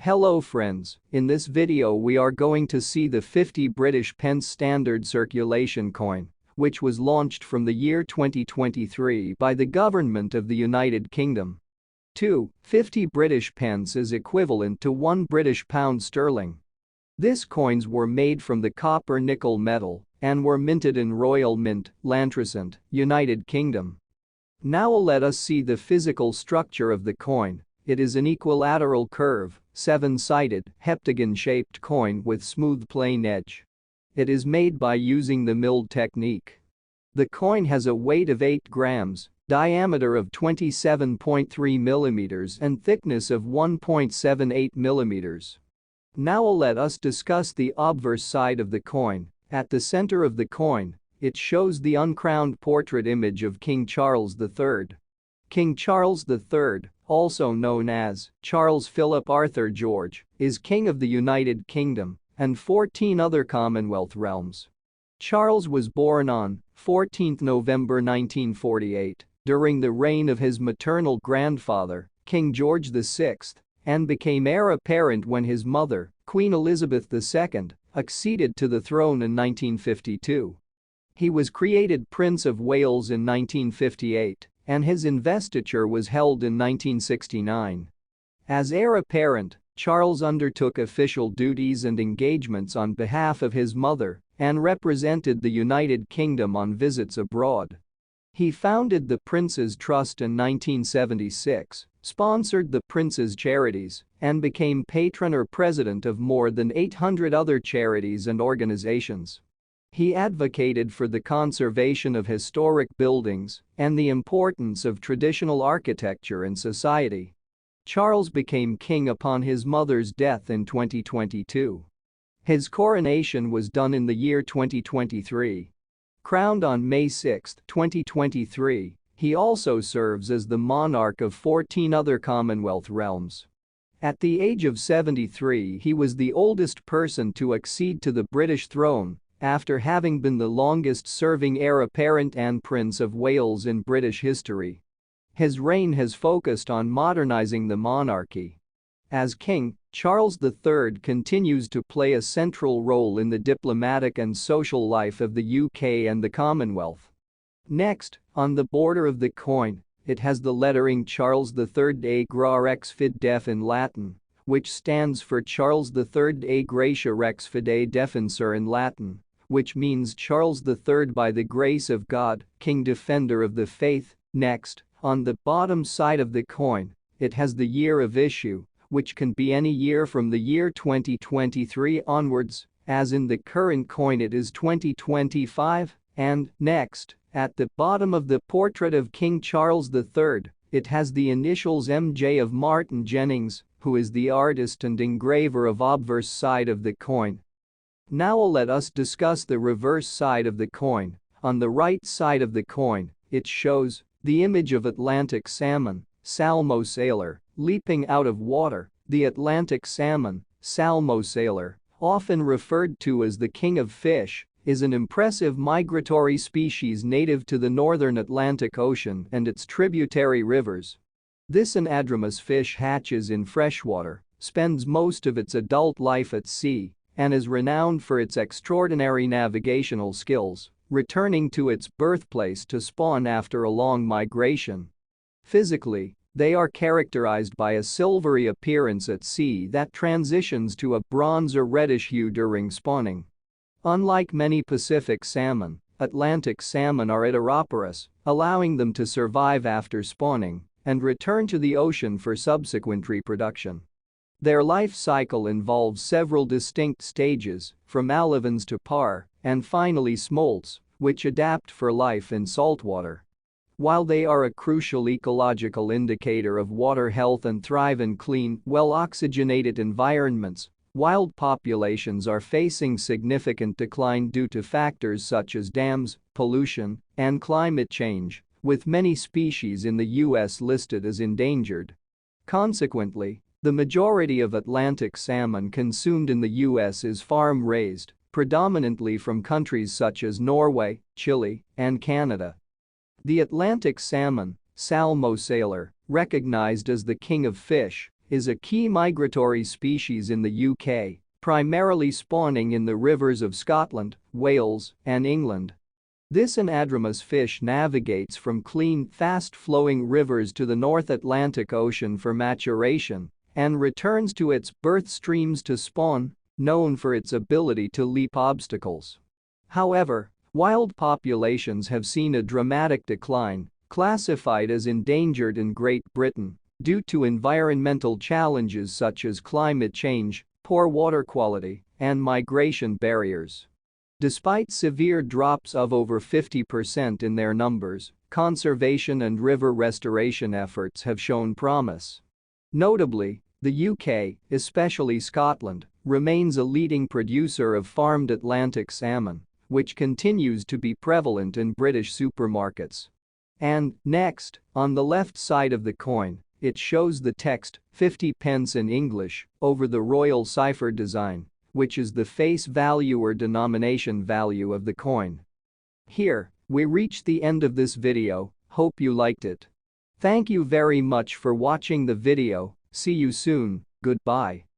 Hello friends, in this video we are going to see the 50 British pence standard circulation coin, which was launched from the year 2023 by the government of the United Kingdom. 50 British pence is equivalent to 1 British pound sterling. These coins were made from the copper nickel metal and were minted in Royal Mint, Lantricent, United Kingdom. Now let us see the physical structure of the coin. It is an equilateral curve, 7-sided, heptagon-shaped coin with smooth plain edge. It is made by using the milled technique. The coin has a weight of 8 grams, diameter of 27.3 millimeters and thickness of 1.78 millimeters. Now let us discuss the obverse side of the coin. At the center of the coin, it shows the uncrowned portrait image of King Charles III. King Charles III, also known as Charles Philip Arthur George, is King of the United Kingdom and 14 other Commonwealth realms. Charles was born on 14 November 1948 during the reign of his maternal grandfather, King George VI, and became heir apparent when his mother, Queen Elizabeth II, acceded to the throne in 1952. He was created Prince of Wales in 1958, and his investiture was held in 1969. As heir apparent, Charles undertook official duties and engagements on behalf of his mother and represented the United Kingdom on visits abroad. He founded the Prince's Trust in 1976, sponsored the Prince's charities, and became patron or president of more than 800 other charities and organizations. He advocated for the conservation of historic buildings and the importance of traditional architecture in society. Charles became king upon his mother's death in 2022. His coronation was done in the year 2023. Crowned on May 6, 2023, he also serves as the monarch of 14 other Commonwealth realms. At the age of 73, he was the oldest person to accede to the British throne, after having been the longest-serving heir apparent and Prince of Wales in British history. His reign has focused on modernizing the monarchy. As king, Charles III continues to play a central role in the diplomatic and social life of the UK and the Commonwealth. Next, on the border of the coin, it has the lettering Charles III A Gra Rex Fid Def in Latin, which stands for Charles III A Gratia Rex Fide Defensor in Latin, which means Charles III by the grace of God, King Defender of the Faith. Next, on the bottom side of the coin, it has the year of issue, which can be any year from the year 2023 onwards, as in the current coin it is 2025, and next, at the bottom of the portrait of King Charles III, it has the initials MJ of Martin Jennings, who is the artist and engraver of obverse side of the coin. Now let us discuss the reverse side of the coin. On the right side of the coin, it shows the image of Atlantic salmon, Salmo sailor, leaping out of water. The Atlantic salmon, Salmo sailor, often referred to as the king of fish, is an impressive migratory species native to the northern Atlantic Ocean and its tributary rivers. This anadromous fish hatches in freshwater, spends most of its adult life at sea, and is renowned for its extraordinary navigational skills, returning to its birthplace to spawn after a long migration. Physically, they are characterized by a silvery appearance at sea that transitions to a bronze or reddish hue during spawning. Unlike many Pacific salmon, Atlantic salmon are heteroporous, allowing them to survive after spawning and return to the ocean for subsequent reproduction. Their life cycle involves several distinct stages, from alevins to parr, and finally smolts, which adapt for life in saltwater. While they are a crucial ecological indicator of water health and thrive in clean, well-oxygenated environments, wild populations are facing significant decline due to factors such as dams, pollution, and climate change, with many species in the U.S. listed as endangered. Consequently, the majority of Atlantic salmon consumed in the U.S. is farm-raised, predominantly from countries such as Norway, Chile, and Canada. The Atlantic salmon, Salmo sailor, recognized as the king of fish, is a key migratory species in the UK, primarily spawning in the rivers of Scotland, Wales, and England. This anadromous fish navigates from clean, fast-flowing rivers to the North Atlantic Ocean for maturation and returns to its birth streams to spawn, known for its ability to leap obstacles. However, wild populations have seen a dramatic decline, classified as endangered in Great Britain, due to environmental challenges such as climate change, poor water quality, and migration barriers. Despite severe drops of over 50% in their numbers, conservation and river restoration efforts have shown promise. Notably, the UK, especially Scotland, remains a leading producer of farmed Atlantic salmon, which continues to be prevalent in British supermarkets. And, next, on the left side of the coin, it shows the text 50 pence in English over the royal cipher design, which is the face value or denomination value of the coin. Here, we reach the end of this video, hope you liked it. Thank you very much for watching the video, see you soon, goodbye.